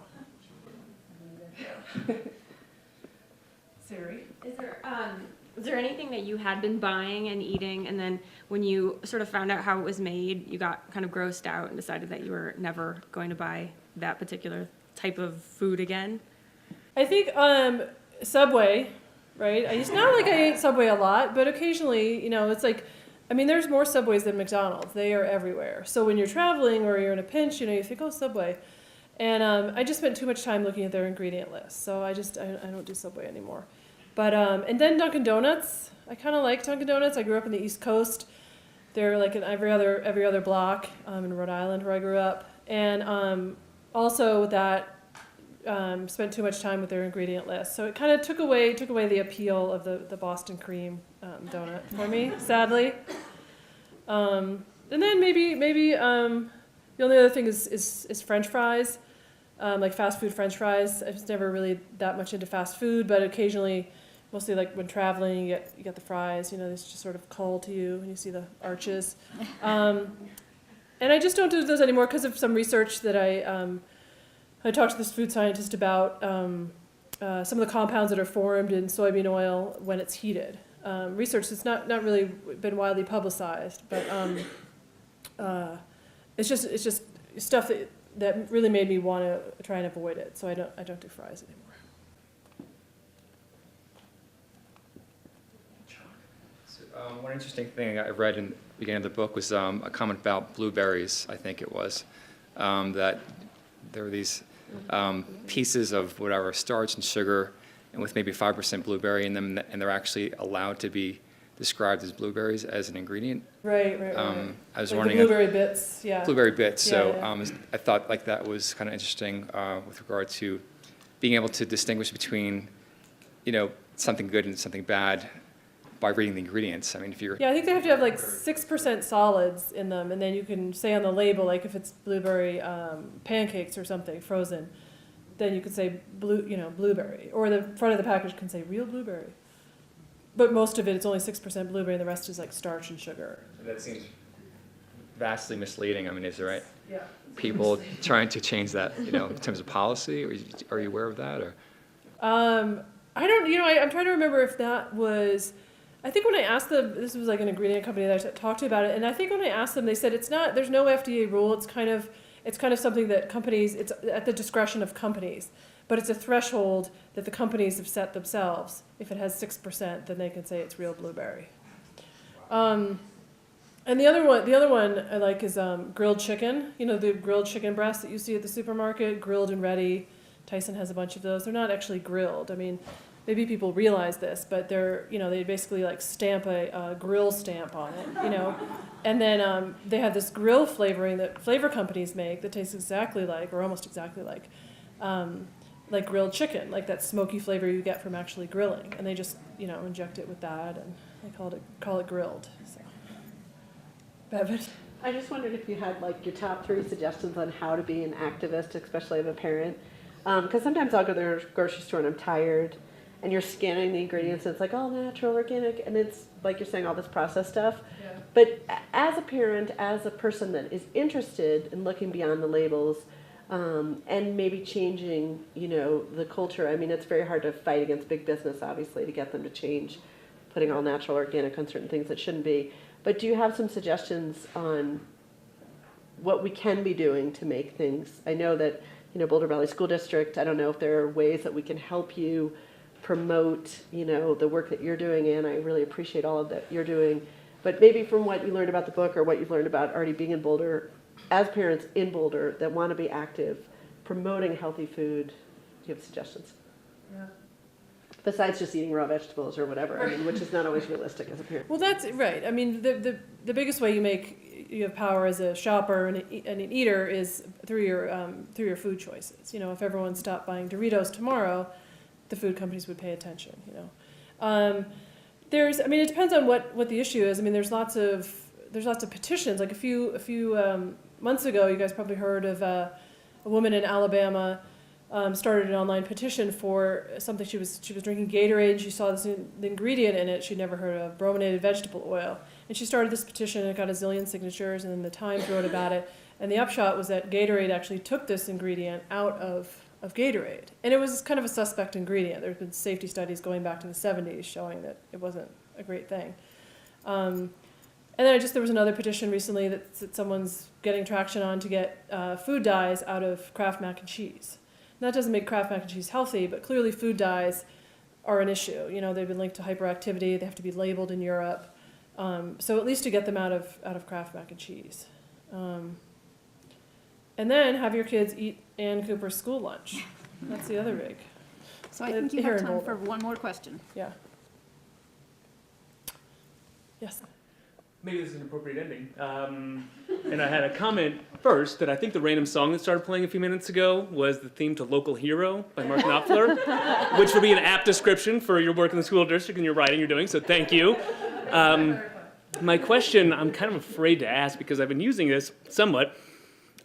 Siri?
Is there anything that you had been buying and eating, and then when you sort of found out how it was made, you got kind of grossed out and decided that you were never going to buy that particular type of food again?
I think Subway, right? It's not like I ate Subway a lot, but occasionally, it's like, I mean, there's more Subways than McDonald's. They are everywhere. So when you're traveling or you're in a pinch, you think, oh, Subway. And I just spent too much time looking at their ingredient list, so I don't do Subway anymore. But and then Dunkin' Donuts. I kind of like Dunkin' Donuts. I grew up in the East Coast. They're like in every other block in Rhode Island where I grew up. And also that spent too much time with their ingredient list, so it kind of took away the appeal of the Boston cream donut for me, sadly. And then maybe the only other thing is French fries. Like fast food French fries. I was never really that much into fast food, but occasionally, mostly like when traveling, you get the fries. They just sort of call to you, and you see the arches. And I just don't do those anymore because of some research that I talked to this food scientist about some of the compounds that are formed in soybean oil when it's heated. Research that's not really been widely publicized, but it's just stuff that really made me want to try and avoid it. So I don't do fries anymore.
So, one interesting thing I read in the beginning of the book was a comment about blueberries, I think it was, that there were these pieces of whatever starch and sugar, and with maybe 5% blueberry in them, and they're actually allowed to be described as blueberries as an ingredient.
Right.
I was
like
wondering
the blueberry bits, yeah.
Blueberry bits. So
Yeah.
I thought like that was kind of interesting with regard to being able to distinguish between, something good and something bad by reading the ingredients. I mean, if you're
Yeah, I think they have to have like 6% solids in them, and then you can say on the label, like if it's blueberry pancakes or something frozen, then you could say blueberry, or the front of the package can say real blueberry. But most of it's only 6% blueberry, and the rest is like starch and sugar.
that seems vastly misleading. I mean, is there right?
Yeah.
People trying to change that, in terms of policy? Are you aware of that? Or
I don't, I'm trying to remember if that was, I think when I asked them, this was like an ingredient company that I talked to about it, and I think when I asked them, they said there's no FDA rule, it's kind of something that companies, it's at the discretion of companies, but it's a threshold that the companies have set themselves. If it has 6%, then they can say it's real blueberry. And the other one I like is grilled chicken. The grilled chicken breasts that you see at the supermarket, grilled and ready. Tyson has a bunch of those. They're not actually grilled. I mean, maybe people realize this, but they're, they basically like stamp a grill stamp on it, And then they have this grill flavoring that flavor companies make that tastes exactly like, or almost exactly like grilled chicken, like that smoky flavor you get from actually grilling. And they just, inject it with that, and they call it grilled. So. Bevan?
I just wondered if you had like your top 3 suggestions on how to be an activist, especially as a parent. Because sometimes I'll go to the grocery store and I'm tired, and you're scanning the ingredients and it's like all natural, organic, and it's like you're saying all this processed stuff.
Yeah.
But as a parent, as a person that is interested in looking beyond the labels, and maybe changing, the culture. I mean, it's very hard to fight against big business, obviously, to get them to change, putting all natural, organic on certain things that shouldn't be. But do you have some suggestions on what we can be doing to make things? I know that, Boulder Valley School District, I don't know if there are ways that we can help you promote, the work that you're doing, and I really appreciate all of that you're doing. But maybe from what you learned about the book or what you've learned about already being in Boulder, as parents in Boulder that want to be active, promoting healthy food, you have suggestions? Besides just eating raw vegetables or whatever, I mean, which is not always realistic as a parent.
Well, that's right. I mean, the biggest way you have power as a shopper and an eater is through your food choices. You know, if everyone stopped buying Doritos tomorrow, the food companies would pay attention. You know, I mean, it depends on what the issue is. I mean, there's lots of petitions. Like a few months ago, you guys probably heard of a woman in Alabama. Started an online petition for something. She was drinking Gatorade. She saw the ingredient in it. She'd never heard of brominated vegetable oil, and she started this petition. And it got a zillion signatures, and then the Times wrote about it. And the upshot was that Gatorade actually took this ingredient out of Gatorade, and it was kind of a suspect ingredient. There's been safety studies going back to the 70s showing that it wasn't a great thing. And then there was another petition recently that someone's getting traction on to get food dyes out of Kraft mac and cheese. That doesn't make Kraft mac and cheese healthy, but clearly food dyes are an issue. You know, they've been linked to hyperactivity. They have to be labeled in Europe. So at least to get them out of Kraft mac and cheese. And then have your kids eat Ann Cooper's school lunch. That's the other big.
So I think you have time for one more question.
Yeah. Yes.
Maybe this is an appropriate ending. And I had a comment first that I think the random song that started playing a few minutes ago was the theme to Local Hero by Mark Knopfler, which would be an apt description for your work in the school district and your writing you're doing, so thank you. My question I'm kind of afraid to ask because I've been using this somewhat.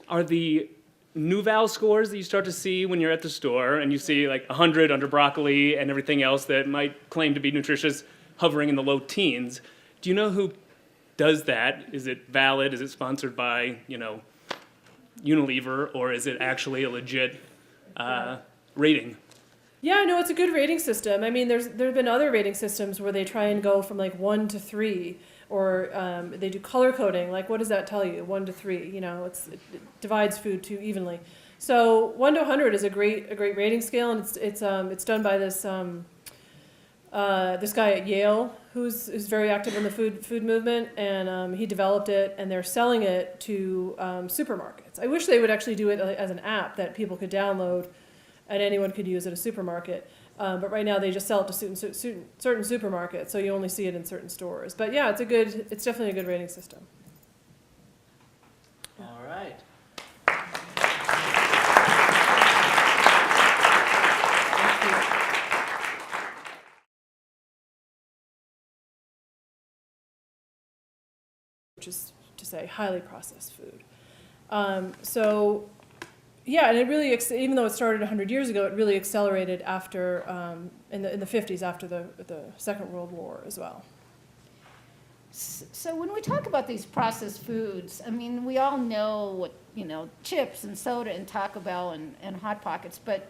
Are the Nuval scores that you start to see when you're at the store and you see like 100 under broccoli and everything else that might claim to be nutritious hovering in the low teens, do you know who does that? Is it valid? Is it sponsored by, Unilever, or is it actually a legit rating?
Yeah, no, it's a good rating system. I mean, there have been other rating systems where they try and go from like 1 to 3, or they do color coding. Like, what does that tell you? 1 to 3. You know, it divides food too evenly. So 1 to 100 is a great rating scale, and it's done by this guy at Yale who's very active in the food movement, and he developed it, and they're selling it to supermarkets. I wish they would actually do it as an app that people could download and anyone could use at a supermarket. But right now they just sell it to certain supermarkets, so you only see it in certain stores. But yeah, it's definitely a good rating system.
All right.
Which is to say highly processed food. So yeah, and it really, even though it started 100 years ago, it really accelerated after, in the 50s, after the Second World War as well.
So when we talk about these processed foods, I mean, we all know what, chips and soda and Taco Bell and Hot Pockets, but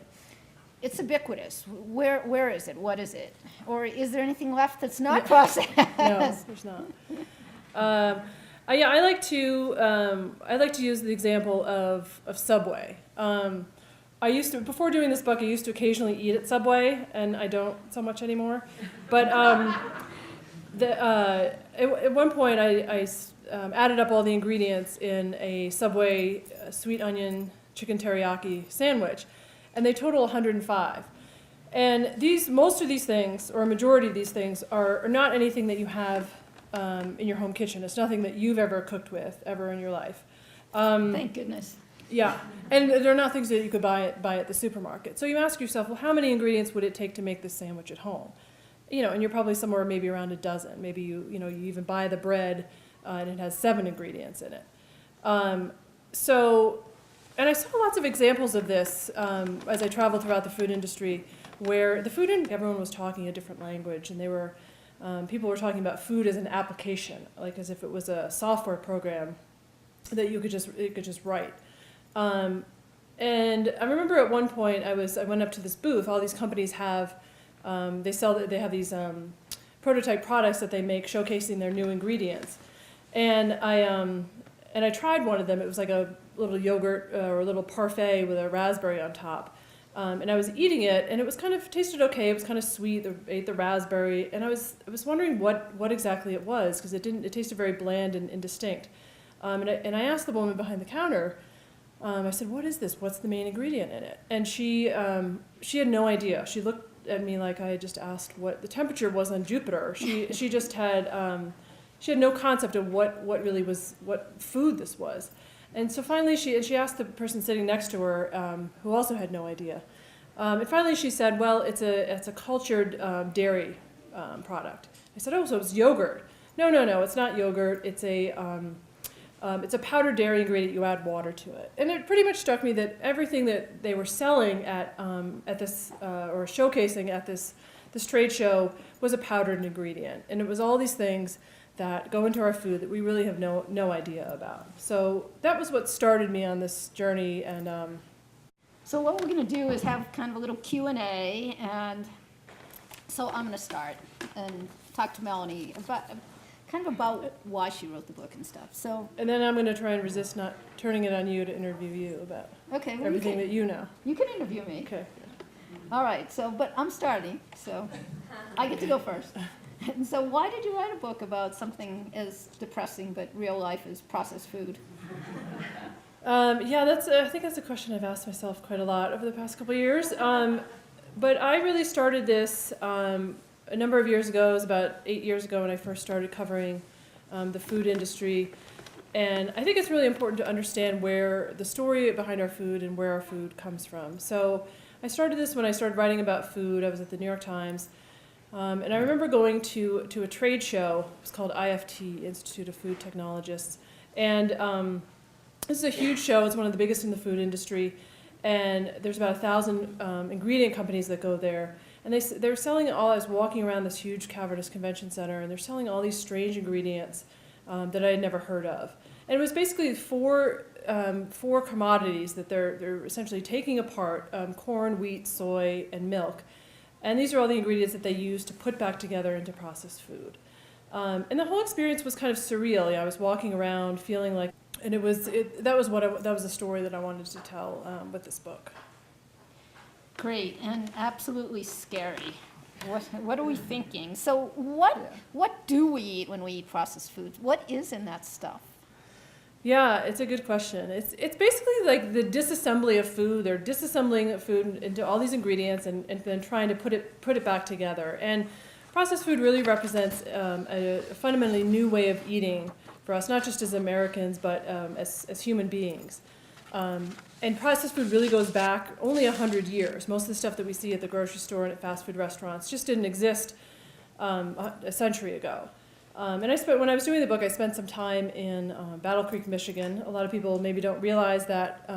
it's ubiquitous. Where is it? What is it? Or is there anything left that's not processed?
No, there's not. I like to use the example of Subway. Before doing this book, I used to occasionally eat at Subway, and I don't so much anymore. But at one point, I added up all the ingredients in a Subway sweet onion chicken teriyaki sandwich, and they total 105. And most of these things, or a majority of these things, are not anything that you have in your home kitchen. It's nothing that you've ever cooked with ever in your life.
Thank goodness.
Yeah, and they're not things that you could buy at the supermarket. So you ask yourself, well, how many ingredients would it take to make this sandwich at home? And you're probably somewhere maybe around a dozen. Maybe you even buy the bread and it has 7 ingredients in it. And I saw lots of examples of this as I traveled throughout the food industry, where everyone was talking a different language, and people were talking about food as an application, like as if it was a software program that you could just write. And I remember at one point I went up to this booth. All these companies have they have these prototype products that they make showcasing their new ingredients. And I tried one of them. It was like a little yogurt or a little parfait with a raspberry on top. And I was eating it, and it tasted okay. It was kind of sweet. I ate the raspberry, and I was wondering what exactly it was, because it tasted very bland and indistinct. And I asked the woman behind the counter, I said, what is this? What's the main ingredient in it? And she had no idea. She looked at me like I had just asked what the temperature was on Jupiter. She just had, she had no concept of what food this was. And so finally she asked the person sitting next to her, who also had no idea. And finally she said, well, it's a cultured dairy product. I said, oh, so it's yogurt. No, it's not yogurt. It's a powdered dairy ingredient. You add water to it. And it pretty much struck me that everything that they were selling at this, or showcasing at this trade show was a powdered ingredient. And it was all these things that go into our food that we really have no idea about. So that was what started me on this journey. And
So what we're going to do is have kind of a little Q&A, and so I'm going to start and talk to Melanie about why she wrote the book and stuff. So
and then I'm going to try and resist not turning it on you to interview you about
okay, well,
everything that you know.
You can interview me.
Okay.
All right. So, but I'm starting, so I get to go first. And so, why did you write a book about something as depressing but real life as processed food?
Yeah, I think that's a question I've asked myself quite a lot over the past couple of years. But I really started this a number of years ago. It was about 8 years ago when I first started covering the food industry. And I think it's really important to understand where the story behind our food and where our food comes from. So I started this when I started writing about food. I was at the New York Times. And I remember going to a trade show. It was called IFT, Institute of Food Technologists. And this is a huge show. It's one of the biggest in the food industry. And there's about 1,000 ingredient companies that go there. And they're selling all, I was walking around this huge cavernous convention center, and they're selling all these strange ingredients that I had never heard of. And it was basically four commodities that they're essentially taking apart, corn, wheat, soy, and milk. And these are all the ingredients that they use to put back together into processed food. And the whole experience was kind of surreal. I was walking around feeling like, and that was the story that I wanted to tell with this book.
Great, and absolutely scary. What are we thinking? So what do we eat when we eat processed foods? What is in that stuff?
Yeah, it's a good question. It's basically like the disassembly of food. They're disassembling food into all these ingredients and then trying to put it back together. And processed food really represents a fundamentally new way of eating for us, not just as Americans, but as human beings. And processed food really goes back only 100 years. Most of the stuff that we see at the grocery store and at fast food restaurants just didn't exist a century ago. And when I was doing the book, I spent some time in Battle Creek, Michigan. A lot of people maybe don't realize that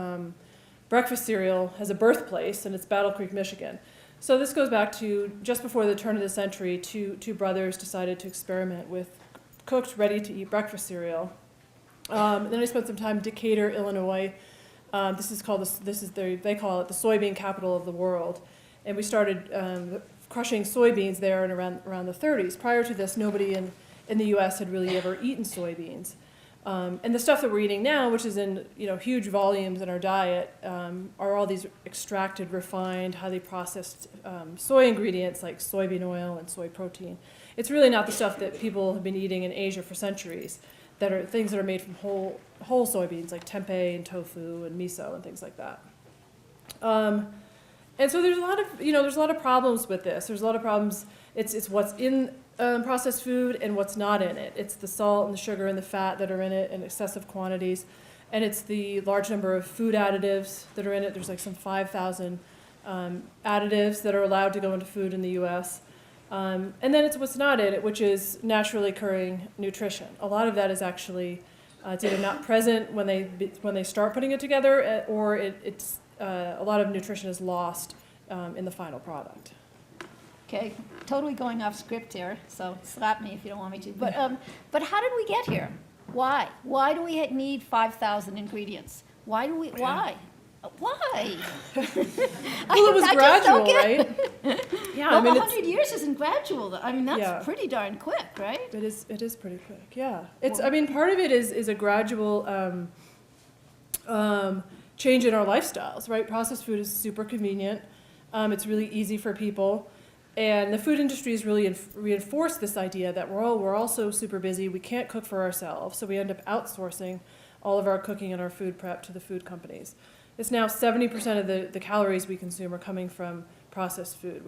breakfast cereal has a birthplace, and it's Battle Creek, Michigan. So this goes back to just before the turn of the century. Two brothers decided to experiment with cooked, ready-to-eat breakfast cereal. Then I spent some time in Decatur, Illinois. They call it the soybean capital of the world. And we started crushing soybeans there in around the 30s. Prior to this, nobody in the U.S. had really ever eaten soybeans. And the stuff that we're eating now, which is in huge volumes in our diet, are all these extracted, refined, highly processed soy ingredients like soybean oil and soy protein. It's really not the stuff that people have been eating in Asia for centuries, that are things that are made from whole soybeans like tempeh and tofu and miso and things like that. And so there's a lot of problems with this. There's a lot of problems. It's what's in processed food and what's not in it. It's the salt and the sugar and the fat that are in it in excessive quantities. And it's the large number of food additives that are in it. There's like some 5,000 additives that are allowed to go into food in the U.S. And then it's what's not in it, which is naturally occurring nutrition. A lot of that is actually it's either not present when they start putting it together, or it's a lot of nutrition is lost in the final product.
Okay, totally going off script here, so slap me if you don't want me to. But how did we get here? Why? Why do we need 5,000 ingredients? Why? Why?
Well, it was gradual, right? Yeah,
well, 100 years isn't gradual. I mean, that's pretty darn quick, right?
It is pretty quick. Yeah, part of it is a gradual change in our lifestyles, right? Processed food is super convenient. It's really easy for people. And the food industry has really reinforced this idea that we're all so super busy, we can't cook for ourselves, so we end up outsourcing all of our cooking and our food prep to the food companies. It's now 70% of the calories we consume are coming from processed food,